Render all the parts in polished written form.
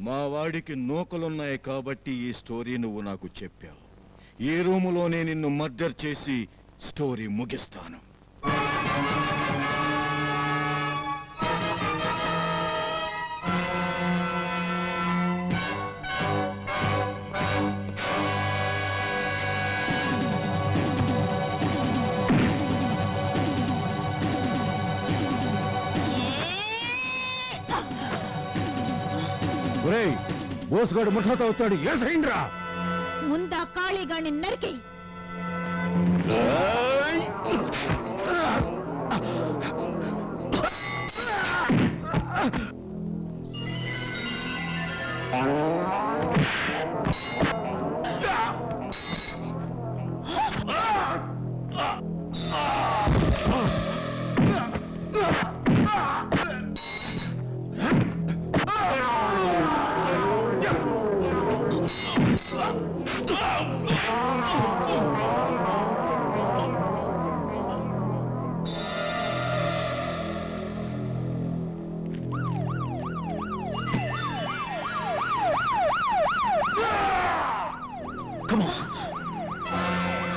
మా వాడికి నూకలున్నాయి కాబట్టి ఈ స్టోరీ నువ్వు నాకు చెప్పావు. ఈ రూములోనే నిన్ను మర్డర్ చేసి స్టోరీ ముగిస్తాను. బోసుగాడు ముఠాతో అవుతాడు. ఏసైంద్రా ముందా కాళీగాడిని నరికి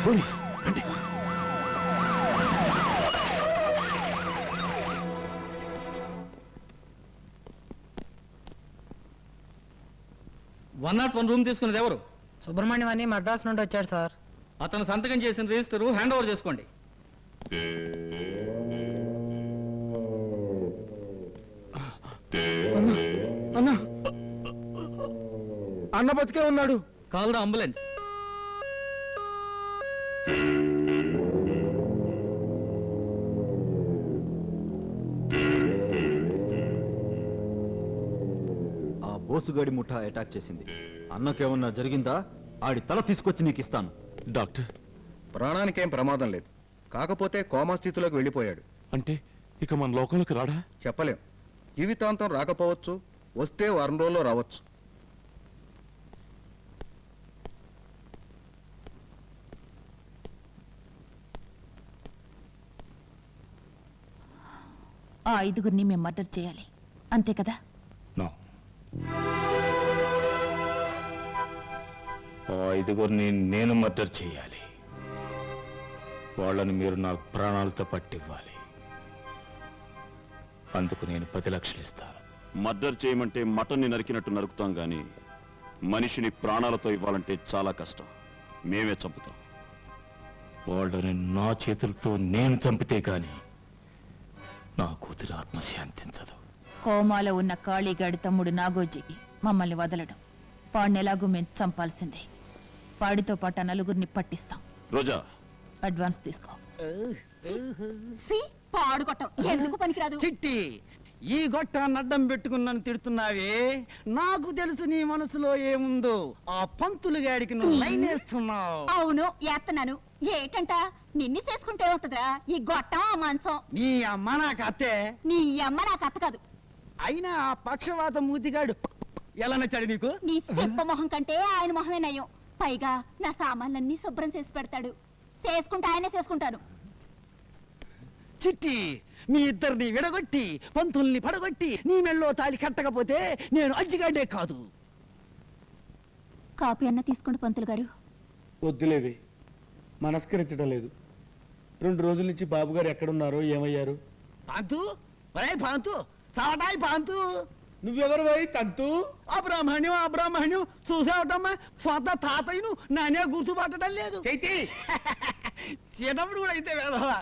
పోలీస్ రండి. 101 రూమ్ తీసుకున్నది ఎవరు? సుబ్రహ్మణ్యం అని మద్రాస్ నుండి వచ్చాడు సార్. అతను సంతకం చేసిన రిజిస్టర్ హ్యాండ్ ఓవర్ చేసుకోండి. అన్న బతికే ఉన్నాడు. Call the ambulance. ఆ బోసుగాడి ముఠా అటాక్ చేసింది. అన్నకేమన్నా జరిగిందా? ఆడి తల తీసుకొచ్చి నీకు ఇస్తాను. డాక్టర్, ప్రాణానికేం ప్రమాదం లేదు, కాకపోతే కోమా స్థితిలోకి వెళ్ళిపోయాడు. అంటే ఇక మన లోకంలోకి రాడా? చెప్పలేం. జీవితాంతం రాకపోవచ్చు, వస్తే వారం రోజుల్లో రావచ్చు. ఆ 5గురిని మేము మర్డర్ చేయాలి, అంతే కదా? ఆ 5గురిని నేను మర్డర్ చేయాలి. వాళ్ళని మీరు నాకు ప్రాణాలతో పట్టివ్వాలి. అందుకు నేను 10 లక్షలు ఇస్తాను. మర్డర్ చేయమంటే మటన్ని నరికినట్టు నరుకుతాం గాని మనిషిని ప్రాణాలతో ఇవ్వాలంటే చాలా కష్టం. మేమే చంపుతాం. వాళ్ళని నా చేతులతో నేను చంపితే గాని నా కూతురు ఆత్మ శాంతించదు. కోమాలో ఉన్న కాళీగాడి తమ్ముడు నాగోజీ మమ్మల్ని వదలడం. వాడినెలాగూ మేము చంపాల్సిందే. వాడితో పాటు 4గురిని పట్టిస్తాం. రోజా, అడ్వాన్స్ తీసుకో. ఎందుకు పనికిరాదు? చిట్టి, ఈ గొట్టాన్ని అడ్డం పెట్టుకున్నాను తిడుతున్నావే. నాకు తెలుసు నీ మనసులో ఏముందో. ఆ పంతులు గాడికి నువ్వు లైన్ వేస్తున్నావు. అవును, ఏస్తున్నాను. ఏటంట నిన్ను చేసుకుంటే అవుతుందా ఈ గొట్టం ఆ మంచం? నీ అమ్మ నాకు అత్తే. నీ అమ్మ నాకు అత్త కాదు. అయినా ఆ పక్షవాత మూతిగాడు ఎలా నచ్చాడు నీకు? నీ చెప్ప మొహం కంటే ఆయన మొహమే నయం. పైగా నా సామాన్లన్నీ శుభ్రం చేసి పెడతాడు. చేసుకుంటే ఆయనే చేసుకుంటాను. చిట్టి, మీ ఇద్దరిని విడగొట్టి పంతుల్ని పడగొట్టి నీ మెళ్ళో తాళి కట్టకపోతే నేను అజ్జిగాడే కాదు. కాపీ అన్న తీసుకోండి పంతులు గారు. వద్దులేవి, మనస్కరించడం లేదు. 2 రోజుల నుంచి బాబు గారు ఎక్కడున్నారో ఏమయ్యారు? పాంతు, పాంతు, చావటాయి పాంతు. నువ్వెవరు పోయి తంతు? అబ్రాహ్మణ్యం చూసావటమ్మా. స్వంత తాతయ్యను నానే గుర్తుపట్టడం లేదు. చిన్నప్పుడు కూడా అయితే వేదవా.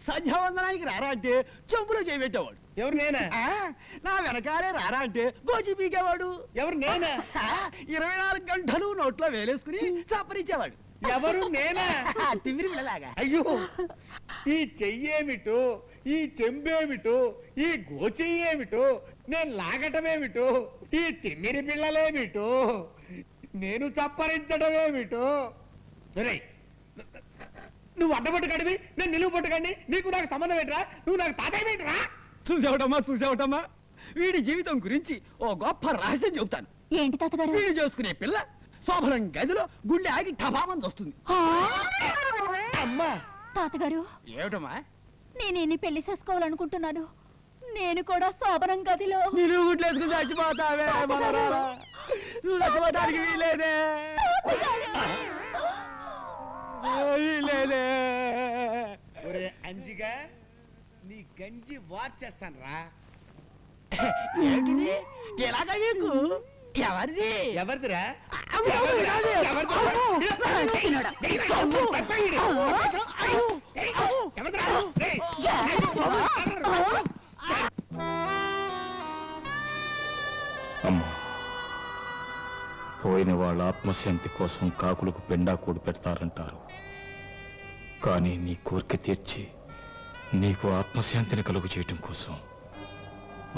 సంధ్యావందనానికి రారా అంటే చెంపులో చేయబెట్టేవాడు. ఎవరు? నేనా? నా వెనకాలే రారా అంటే గోచి పీకేవాడు. ఎవరు? నేనా? 24 గంటలు నోట్లో వేలేసుకుని చప్పరించేవాడు. ఎవరు? నేనా? తిమ్మిరి పిల్లలాగా. అయ్యో, ఈ చెయ్యేమిటో, ఈ చెంబేమిటో, ఈ గోచెయ్యేమిటో, నేను లాగటమేమిటో, ఈ తిమ్మిరి పిల్లలేమిటో, నేను చప్పరించడమేమిటో. నువ్వు అడ్డబొట్టు కడివి, నేను నిలువు పట్టుకండి. నీకు నాకు సంబంధం ఏంట్రా? నువ్వు నాకు తాతయ్యరా? చూసావటమ్మా, వీడి జీవితం గురించి ఓ గొప్ప రహస్యం చెబుతాను. ఏంటి తాతగారు? వీడు చేసుకునే పిల్ల శోభనం గదిలో గుండె ఆగి టపామని వస్తుంది. అమ్మా, తాతగారు ఏమిటమ్మా? నేనేని పెళ్లి చేసుకోవాలనుకుంటున్నాను. నేను కూడా శోభనం గదిలో నిలువు గుడ్లేసుకుని చచ్చిపోతావే మనరా. చూడకపోవడానికి వీలేదే వీలేదే. ఒరే అంజిగా నీ గంజి వార్చేస్తాను రా. ఏంటిది ఎలాగా నీకు ఎవరిది ఎవరిదిరా? అమ్మా, పోయిన వాళ్ళ ఆత్మశాంతి కోసం కాకులకు పెండా కూడి పెడతారంటారు. కానీ నీ కోరిక తీర్చి నీకు ఆత్మశాంతిని కలుగు చేయటం కోసం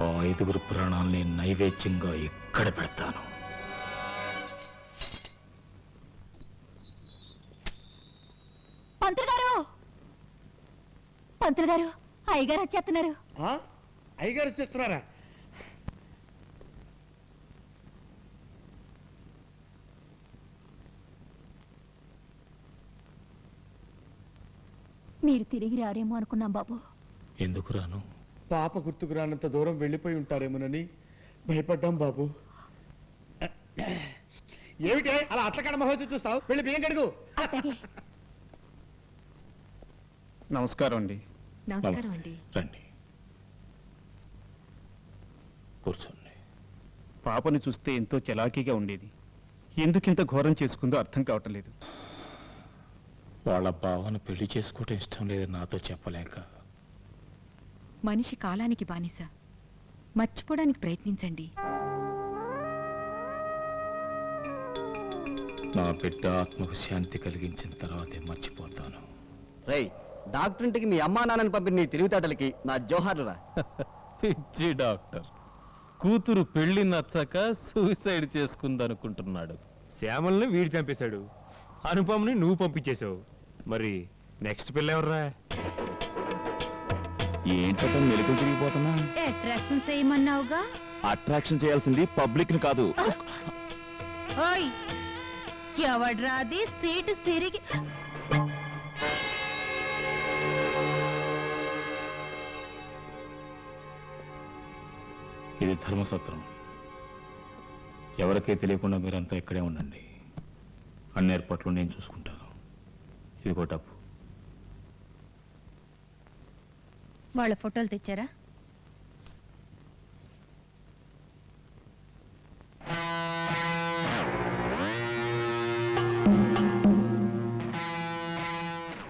ఆ 5 ప్రాణాల్ని నైవేద్యంగా ఇక్కడ పెడతాను. పంతులు గారు అయ్యగారు వచ్చేస్తున్నారు. అయ్యగారు వచ్చేస్తున్నారా? మీరు తిరిగి రారేమో అనుకున్నాం బాబు. ఎందుకు రాను? పాప గుర్తుకు రానంత దూరం వెళ్ళిపోయి ఉంటారేమోనని భయపడ్డాం బాబు. ఏమిటే అలా అట్లకాడ మహోత్సవం చూస్తావు? వెళ్ళి బియ్యం కడుగు. నమస్కారం అండి. నమస్కారం అండి. రండి, కూర్చోండి. పాపని చూస్తే ఎంతో చలాకీగా ఉండేది. ఎందుకింత ఘోరం చేసుకుందో అర్థం కావటం లేదు. వాళ్ళ బావను పెళ్లి చేసుకోవటం ఇష్టం లేదని నాతో చెప్పలేక. మనిషి కాలానికి బానిస, మర్చిపోవడానికి ప్రయత్నించండి. నా బిడ్డ ఆత్మకు శాంతి కలిగించిన తర్వాతే మర్చిపోతాను. రై డాక్టర్ ఇంటికి మీ అమ్మా నాన్నని పంపిన నీ తెలివితేటలకి నా జోహార్లు రా. పిచ్చి డాక్టర్ కూతురు పెళ్లి నచ్చక సూసైడ్ చేసుకుందనుకుంటున్నాడు. శ్యామల్ని వీడు చంపేశాడు, అనుపమని నువ్వు పంపించేశావు. మరి నెక్స్ట్ పిల్ల ఎవర్రా? ఏంటో మెలుగులు తిరిగిపోతున్నా. అట్రాక్షన్ చేయమన్నావుగా? అట్రాక్షన్ చేయాల్సింది పబ్లిక్ ని కాదు. ఓయ్, ఎవడ్రాది సీటు సిరిగి? ఇది ధర్మసత్రం. ఎవరికీ తెలియకుండా మీరంతా ఇక్కడే ఉండండి. అన్ని ఏర్పాట్లు నేను చూసుకుంటాను. ఇదిగో డబ్బు. వాళ్ళ ఫోటోలు తెచ్చారా?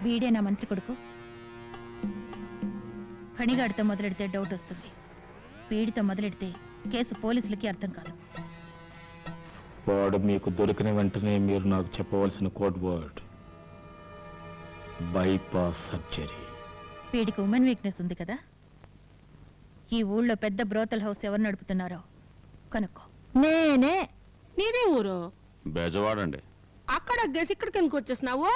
వీడే నా మంత్రి కొడుకు. ఫణిగాడితో మొదలెడితే డౌట్ వస్తుంది. వీడితో మొదలెడితే కేసు పోలీసులకి అర్థం కాదు. వాడు మీకు దొరికిన వెంటనే మీరు నాకు చెప్పవలసిన కోడ్ వర్డ్ బైపాస్ సర్జరీ. వీడికి ఉమెన్ వీక్నెస్ ఉంది కదా. ఈ ఊళ్ళో పెద్ద బ్రోతల్ హౌస్ ఎవరు నడుపుతున్నారో కనుక్కో. నేనే. నీదే ఊరు? బెజవాడండి. అక్కడ గెసి ఇక్కడికి ఎందుకు వచ్చేసినావు?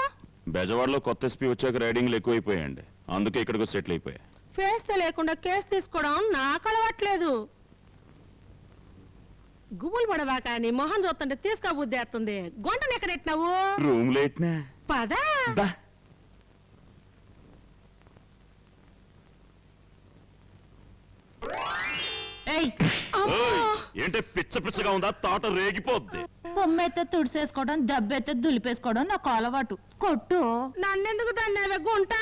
బెజవాడలో కొత్త ఎస్పీ వచ్చాక రైడింగ్లు ఎక్కువైపోయాయండి. అందుకే ఇక్కడికి సెటిల్ అయిపోయా. ఫేస్ లేకుండా కేసు తీసుకోవడం నాకు అలవాట్లేదు. గుబులు పడవా కానీ మొహం చూస్తుంటే తీసుకోబుద్ధి వేస్తుంది. గొంటను ఎక్కడ ఎట్టినావు? రూమ్ లేట్నా? పదా. ఏంటే పిచ్చ పిచ్చగా ఉందా? తాట రేగిపోద్ది. బొమ్మెత్తే తుడిసేసుకోవడం, దెబ్బెత్తే దులిపేసుకోవడం నాకు అలవాటు. కొట్టు. నన్నెందుకు దాన్ని గుంట?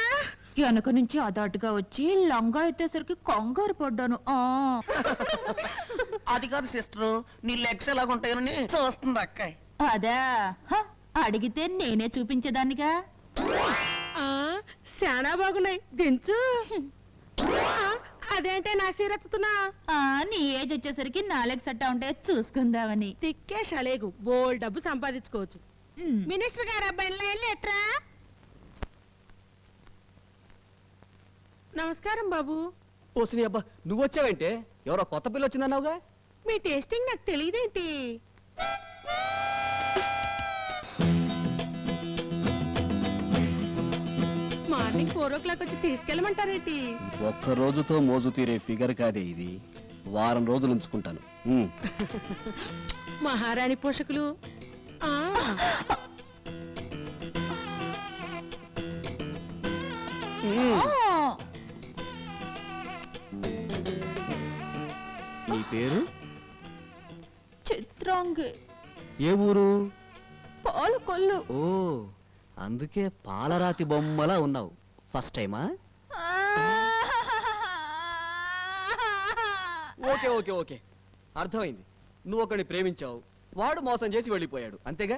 వెనక నుంచి అదాటుగా వచ్చి లంగా ఎత్తేసరికి కంగారు పడ్డాను. అది కాదు సిస్టర్, నీ లెగ్స్ ఎలాగుంటాయని చూస్తుంది అక్క. అదా, అడిగితే నేనే చూపించేదాన్నిగా. చాలా బాగున్నాయి, దించు. అదేంటే నా సీరెత్తుతున్నా? నీ ఏజ్ వచ్చేసరికి నాలుగు సట్టా ఉంటే చూసుకుందామని. తిక్కే షలేగు, బోల్ డబ్బు సంపాదించుకోవచ్చు. మినిస్టర్ గారు అబ్బాయిలా వెళ్ళి ఎట్రా. నమస్కారం బాబు. ఓసిని అబ్బా, నువ్వు వచ్చావేంటే? ఎవరో కొత్త పిల్ల వచ్చిందన్నావుగా? మీ టేస్టింగ్ నాకు తెలియదేంటి? మార్నింగ్ 4 o'clock వచ్చి తీసుకెళ్ళమంటారేంటి? ఒక్క రోజుతో మోజు తీరే ఫిగర్ కాదే ఇది. వారం రోజులు ఉంచుకుంటాను. మహారాణి పోషకులు. నీ పేరు? చిత్ర. రాంగ్. ఏ ఊరు? పాలు కొల్లు. ఓ, అందుకే పాలరాతి బొమ్మలా ఉన్నావు. ఫస్ట్ టైమా? ఓకే ఓకే ఓకే, అర్థమైంది. నువ్వు ఒకడిని ప్రేమించావు, వాడు మోసం చేసి వెళ్ళిపోయాడు, అంతేగా?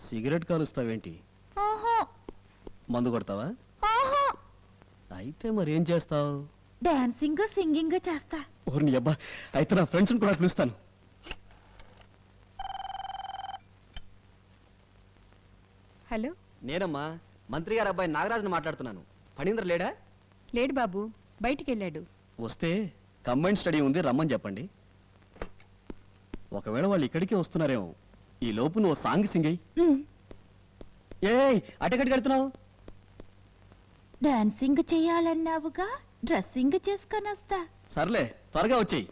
సిగరెట్ కాలుస్తావేంటి? మందు కొడతావా? అయితే మరేం చేస్తావు? డాన్సింగ్ సింగింగ్ చేస్తా. ఓర్ని అబ్బా, అయితే నా ఫ్రెండ్స్ని కూడా పిలుస్తాను. హలో, నేనమ్మా, మంత్రి గారి అబ్బాయి నాగరాజుని మాట్లాడుతున్నాను. ఫణీంద్ర లేడా? లేడు బాబు, బయటికి వెళ్ళాడు. వస్తే కంబైన్ స్టడీ ఉంది, రమ్మని చెప్పండి. ఒకవేళ వాళ్ళు ఇక్కడికే వస్తున్నారేమో, ఈ లోపు నువ్వు సాంగ్ సింగ్ అయ్యి. ఏయ్, అటెక్కడికి వెళ్తున్నావు? డాన్సింగ్ చెయ్యాలన్నావుగా, డ్రెస్సింగ్ చేసుకొని వస్తా. సర్లే, త్వరగా వచ్చేయి.